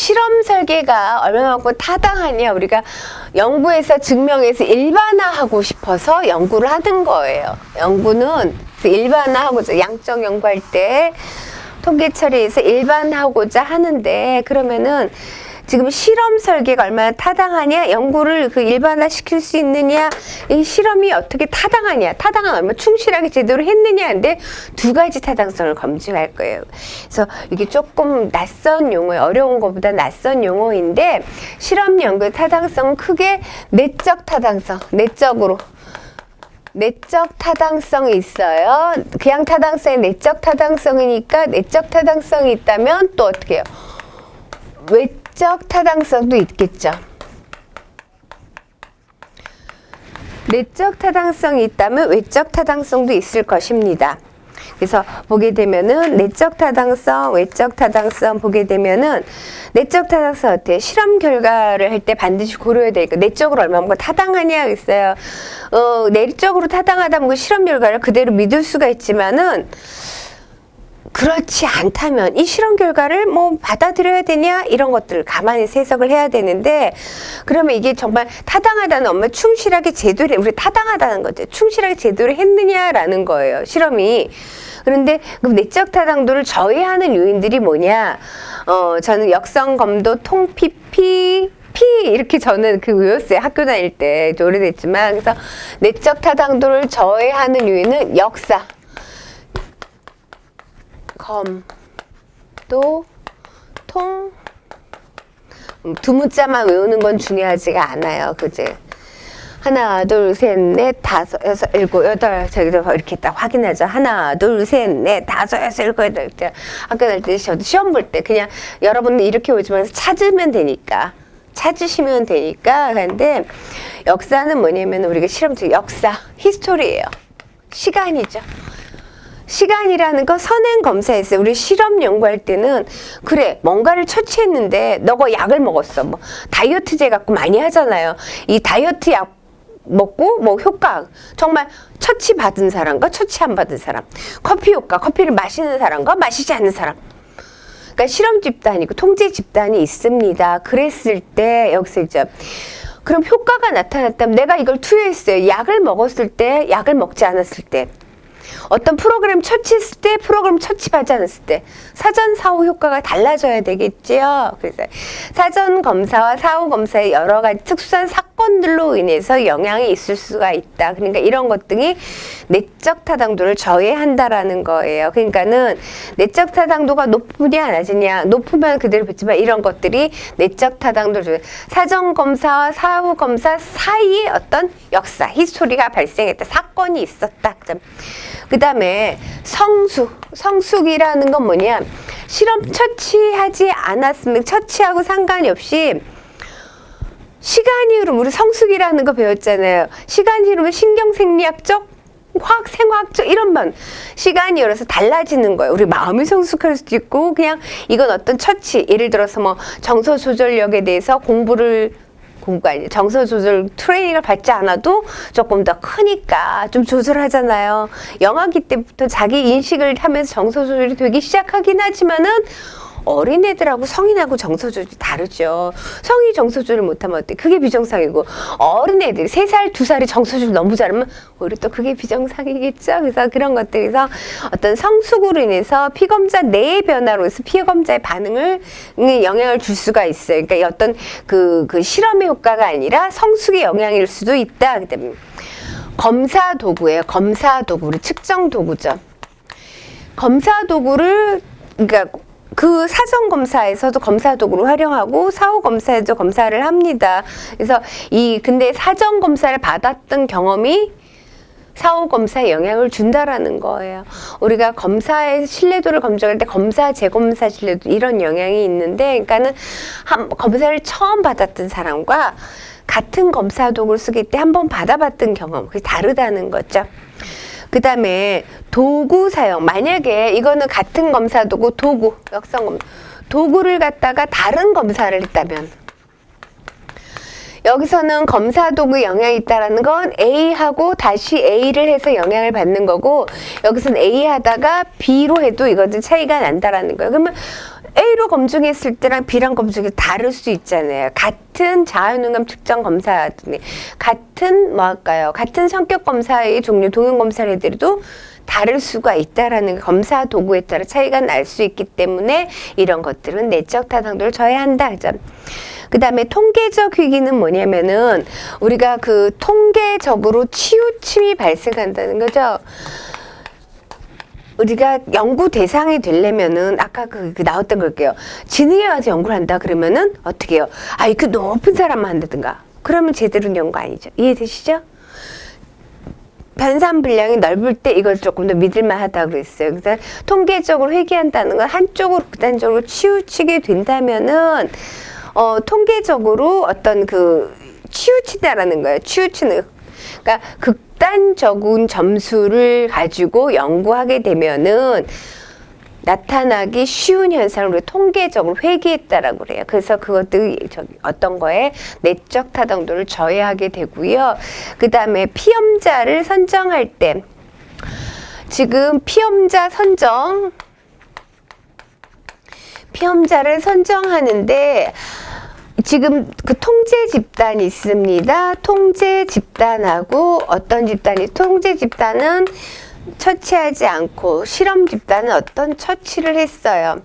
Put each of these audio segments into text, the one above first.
실험 설계가 얼마만큼 타당하냐 우리가 연구에서 증명해서 일반화하고 싶어서 연구를 하는 거예요. 연구는 일반화하고자 양적 연구할 때 통계 처리에서 일반화하고자 하는데 그러면은 지금 실험 설계가 얼마나 타당하냐, 연구를 그 일반화시킬 수 있느냐, 이 실험이 어떻게 타당하냐, 타당한 얼마나 충실하게 제대로 했느냐인데 두 가지 타당성을 검증할 거예요. 그래서 이게 조금 낯선 용어예요. 어려운 것보다 낯선 용어인데 실험 연구의 타당성은 크게 내적 타당성, 내적 타당성이 있어요. 그냥 타당성이 내적 타당성이니까 내적 타당성이 있다면 또 어떻게 해요? 외적 타당성도 있겠죠. 내적 타당성이 있다면 외적 타당성도 있을 것입니다. 그래서 보게 되면은 내적 타당성, 외적 타당성 보게 되면은 내적 타당성 어때요? 실험 결과를 할 때 반드시 고려해야 되니까 내적으로 얼마나 타당하냐 했어요. 내적으로 타당하다면 그 실험 결과를 그대로 믿을 수가 있지만은 그렇지 않다면 이 실험 결과를 뭐 받아들여야 되냐 이런 것들을 가만히 해석을 해야 되는데 그러면 이게 정말 타당하다는 엄마 충실하게 제대로 우리 타당하다는 거죠. 충실하게 제대로 했느냐라는 거예요. 실험이. 그런데 그 내적 타당도를 저해하는 요인들이 뭐냐? 저는 역성, 검도, 통, P 이렇게 저는 그 외웠어요. 학교 다닐 때 오래됐지만 그래서 내적 타당도를 저해하는 요인은 역사. 검, 도, 통, 두 문자만 외우는 건 중요하지가 않아요. 그지? 하나, 둘, 셋, 넷, 다섯, 여섯, 일곱, 여덟. 저기도 이렇게 딱 확인하죠. 하나, 둘, 셋, 넷, 다섯, 여섯, 일곱, 여덟. 학교 다닐 때 시험 볼 때 그냥 여러분들 이렇게 오지만 찾으면 되니까. 찾으시면 되니까. 그런데 역사는 뭐냐면 우리가 실험적 역사, 히스토리예요. 시간이죠. 시간이라는 거 선행 검사에서 우리 실험 연구할 때는 그래 뭔가를 처치했는데 너가 약을 먹었어 뭐 다이어트제 갖고 많이 하잖아요. 이 다이어트 약 먹고 뭐 효과 정말 처치 받은 사람과 처치 안 받은 사람, 커피 효과 커피를 마시는 사람과 마시지 않는 사람. 그러니까 실험 집단이고 통제 집단이 있습니다. 그랬을 때 여기서 이제 그럼 효과가 나타났다면 내가 이걸 투여했어요. 약을 먹었을 때, 약을 먹지 않았을 때. 어떤 프로그램 처치했을 때, 프로그램 처치받지 않았을 때 사전 사후 효과가 달라져야 되겠지요. 그래서 사전 검사와 사후 검사의 여러 가지 특수한 사건들로 인해서 영향이 있을 수가 있다. 그러니까 이런 것 등이 내적 타당도를 저해한다라는 거예요. 그러니까는 내적 타당도가 높으냐 낮으냐, 높으면 그대로 붙지만 이런 것들이 내적 타당도를 사전 검사와 사후 검사 사이에 어떤 역사, 히스토리가 발생했다. 사건이 있었다. 그 다음에 성숙이라는 건 뭐냐? 실험 처치하지 않았으면 처치하고 상관이 없이 시간이 흐르면 우리 성숙이라는 거 배웠잖아요. 시간이 흐르면 신경생리학적, 화학, 생화학적 이런 반 시간이 흐르면서 달라지는 거예요. 우리 마음이 성숙할 수도 있고 그냥 이건 어떤 처치 예를 들어서 뭐 정서 조절력에 대해서 공부가 아니에요. 정서 조절 트레이닝을 받지 않아도 조금 더 크니까 좀 조절하잖아요. 영아기 때부터 자기 인식을 하면서 정서 조절이 되기 시작하긴 하지만은 어린애들하고 성인하고 정서 조절이 다르죠. 성인이 정서 조절 못하면 어때? 그게 비정상이고 어린애들이 3살, 2살이 정서 조절 너무 잘하면 오히려 또 그게 비정상이겠죠. 그래서 그런 것들에서 어떤 성숙으로 인해서 피검자 내의 변화로 해서 피검자의 반응을 영향을 줄 수가 있어요. 그러니까 어떤 그 실험의 효과가 아니라 성숙의 영향일 수도 있다. 그다음에 검사 도구예요. 검사 도구, 우리 측정 도구죠. 검사 도구를 그러니까 그 사전 검사에서도 검사 도구를 활용하고 사후 검사에도 검사를 합니다. 그래서 근데 사전 검사를 받았던 경험이 사후 검사에 영향을 준다라는 거예요. 우리가 검사의 신뢰도를 검증할 때 검사, 재검사 신뢰도 이런 영향이 있는데, 그러니까는 검사를 처음 받았던 사람과 같은 검사 도구를 쓰기 때 한 번 받아봤던 경험, 그게 다르다는 거죠. 그 다음에 도구 사용. 만약에 이거는 같은 검사 도구, 역성 검사. 도구를 갖다가 다른 검사를 했다면 여기서는 검사 도구에 영향이 있다라는 건 A하고 다시 A를 해서 영향을 받는 거고 여기서는 A 하다가 B로 해도 이것은 차이가 난다라는 거예요. 그러면 A로 검증했을 때랑 B랑 검증이 다를 수 있잖아요. 같은 자아능감 측정 검사, 같은 뭐할까요? 같은 성격 검사의 종류, 동형 검사를 해드려도 다를 수가 있다라는 검사 도구에 따라 차이가 날 수 있기 때문에 이런 것들은 내적 타당도를 저해한다. 그 다음에 통계적 위기는 뭐냐면은 우리가 그 통계적으로 치우침이 발생한다는 거죠. 우리가 연구 대상이 되려면은 아까 그 나왔던 걸게요. 진흥에 와서 연구를 한다 그러면은 어떻게 해요? 그 높은 사람만 한다든가. 그러면 제대로 된 연구 아니죠. 이해되시죠? 변산 분량이 넓을 때 이걸 조금 더 믿을만하다고 그랬어요. 그래서 통계적으로 회귀한다는 건 한쪽으로 극단적으로 치우치게 된다면은 통계적으로 어떤 그 치우치다라는 거예요. 치우치는 그러니까 극단적인 점수를 가지고 연구하게 되면은 나타나기 쉬운 현상을 우리 통계적으로 회귀했다라고 그래요. 그래서 그것도 어떤 거에 내적 타당도를 저해하게 되고요. 그 다음에 피험자를 선정할 때 지금 피험자를 선정하는데 지금 그 통제 집단이 있습니다. 통제 집단하고 어떤 집단이 통제 집단은 처치하지 않고 실험 집단은 어떤 처치를 했어요.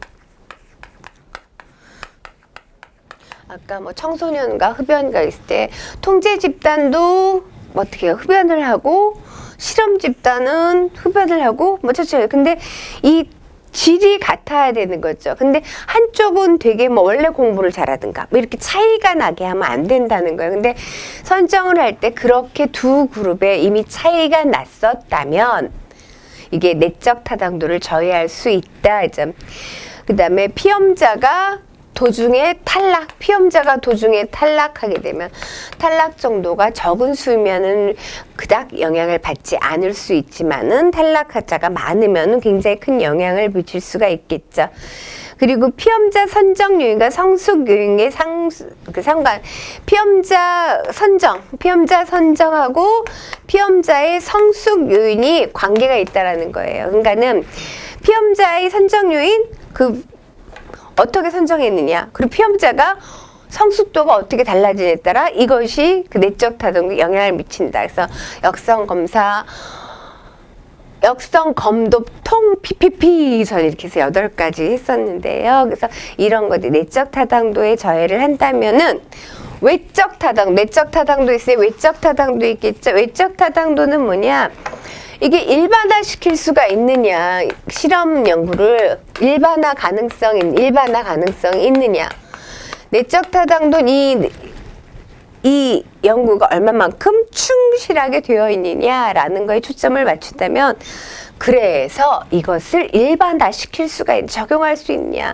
아까 뭐 청소년과 흡연가 있을 때 통제 집단도 어떻게 해요? 흡연을 하고 실험 집단은 흡연을 하고 뭐 처치해요. 근데 이 질이 같아야 되는 거죠. 근데 한쪽은 되게 뭐 원래 공부를 잘하든가 뭐 이렇게 차이가 나게 하면 안 된다는 거예요. 근데 선정을 할 때 그렇게 두 그룹에 이미 차이가 났었다면 이게 내적 타당도를 저해할 수 있다. 그 다음에 피험자가 도중에 탈락하게 되면 탈락 정도가 적은 수면은 그닥 영향을 받지 않을 수 있지만은 탈락자가 많으면 굉장히 큰 영향을 미칠 수가 있겠죠. 그리고 피험자 선정 요인과 성숙 요인의 상관, 피험자 선정하고 피험자의 성숙 요인이 관계가 있다라는 거예요. 그러니까는 피험자의 선정 요인 어떻게 선정했느냐, 그리고 피험자가 성숙도가 어떻게 달라지냐에 따라 이것이 그 내적 타당도에 영향을 미친다. 그래서 역성 검도 통 PPP선 이렇게 해서 8가지 했었는데요. 그래서 이런 것들 내적 타당도에 저해를 한다면은 외적 타당도, 내적 타당도 있어요. 외적 타당도 있겠죠. 외적 타당도는 뭐냐? 이게 일반화시킬 수가 있느냐, 실험 연구를 일반화 가능성이 있느냐, 내적 타당도는 이 연구가 얼마만큼 충실하게 되어 있느냐라는 거에 초점을 맞춘다면, 그래서 이것을 일반화시킬 수가 적용할 수 있냐,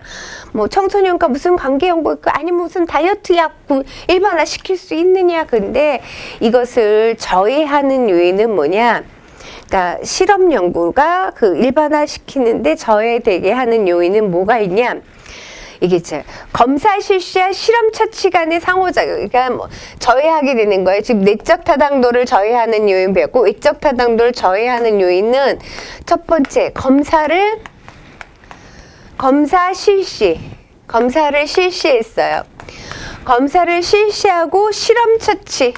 뭐 청소년과 무슨 관계 연구 있고 아니면 무슨 다이어트 약 일반화시킬 수 있느냐. 근데 이것을 저해하는 요인은 뭐냐? 그러니까 실험 연구가 그 일반화시키는데 저해되게 하는 요인은 뭐가 있냐? 이게 검사 실시와 실험 처치 간의 상호작용, 그러니까 뭐 저해하게 되는 거예요. 지금 내적 타당도를 저해하는 요인 배웠고, 외적 타당도를 저해하는 요인은 첫 번째 검사를 실시했어요. 검사를 실시하고 실험 처치,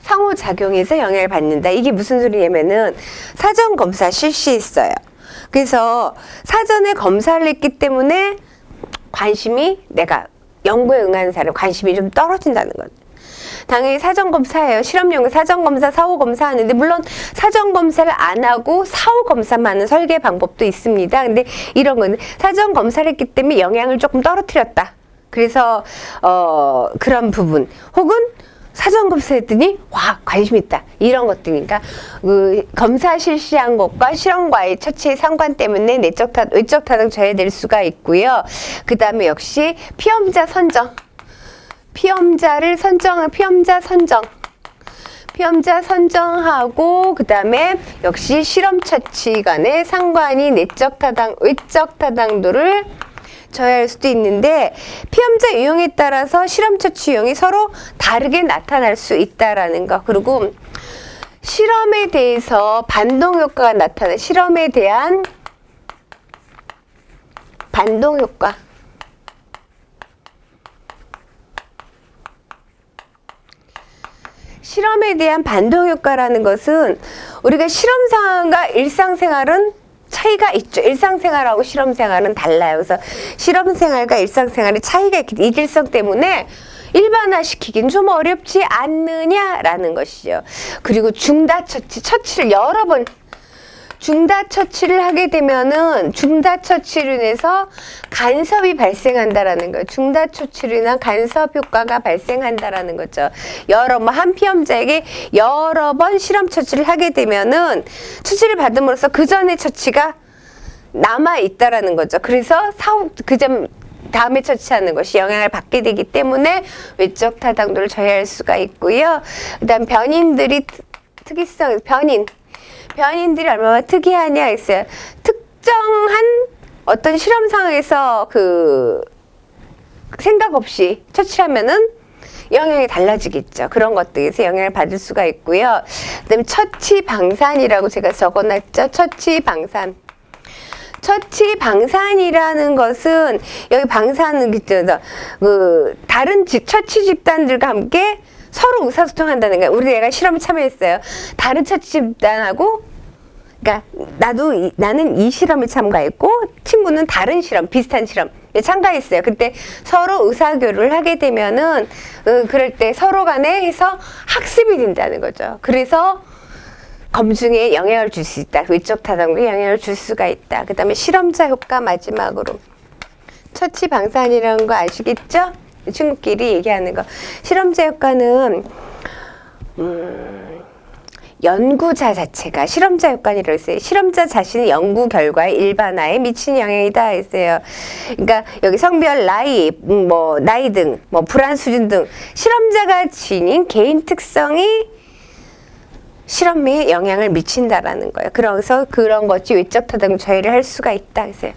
상호작용에서 영향을 받는다. 이게 무슨 소리냐면은 사전 검사 실시했어요. 그래서 사전에 검사를 했기 때문에 내가 연구에 응하는 사람 관심이 좀 떨어진다는 거죠. 당연히 사전검사예요. 실험연구 사전검사, 사후검사 하는데, 물론 사전검사를 안 하고 사후검사만 하는 설계 방법도 있습니다. 근데 이런 거는 사전검사를 했기 때문에 영향을 조금 떨어뜨렸다. 그래서 그런 부분, 혹은 사전검사 했더니 관심 있다, 이런 것들이니까 검사 실시한 것과 실험과의 처치의 상관 때문에 외적 타당 저해될 수가 있고요. 그 다음에 역시 피험자 선정하고 그 다음에 역시 실험 처치 간의 상관이 외적 타당도를 저해할 수도 있는데, 피험자 유형에 따라서 실험 처치 유형이 서로 다르게 나타날 수 있다라는 거. 그리고 실험에 대해서 반동 효과가 나타나. 실험에 대한 반동 효과. 실험에 대한 반동 효과라는 것은 우리가 실험 상황과 일상생활은 차이가 있죠. 일상생활하고 실험생활은 달라요. 그래서 실험생활과 일상생활의 차이가 있기, 이질성 때문에 일반화시키긴 좀 어렵지 않느냐라는 것이죠. 그리고 중다처치, 처치를 여러 번, 중다처치를 하게 되면은 중다처치로 인해서 간섭이 발생한다라는 거예요. 중다처치로 인한 간섭 효과가 발생한다라는 거죠. 한 피험자에게 여러 번 실험 처치를 하게 되면은 처치를 받음으로써 그 전의 처치가 남아 있다라는 거죠. 그래서 다음에 처치하는 것이 영향을 받게 되기 때문에 외적 타당도를 저해할 수가 있고요. 그다음 변인들이 특이성, 변인들이 얼마나 특이하냐 했어요. 특정한 어떤 실험 상황에서 생각 없이 처치하면은 영향이 달라지겠죠. 그런 것들에서 영향을 받을 수가 있고요. 그다음에 처치 방산이라고 제가 적어놨죠. 처치 방산. 처치방산이라는 것은 여기 방산은 다른 처치 집단들과 함께 서로 의사소통한다는 거예요. 우리 애가 실험에 참여했어요. 다른 처치 집단하고, 그러니까 나는 이 실험에 참가했고 친구는 다른 실험, 비슷한 실험에 참가했어요. 그때 서로 의사교류를 하게 되면은 그럴 때 서로 간에 해서 학습이 된다는 거죠. 그래서 검증에 영향을 줄 수 있다. 외적 타당도에 영향을 줄 수가 있다. 그 다음에 실험자 효과 마지막으로. 처치 방산이라는 거 아시겠죠? 친구끼리 얘기하는 거. 실험자 효과는 연구자 자체가 실험자 효과라고 했어요. 실험자 자신의 연구 결과의 일반화에 미치는 영향이다 했어요. 그러니까 여기 성별, 나이, 나이 등, 불안 수준 등 실험자가 지닌 개인 특성이 실험에 영향을 미친다라는 거예요. 그래서 그런 것이 외적 타당 저해를 할 수가 있다. 그래서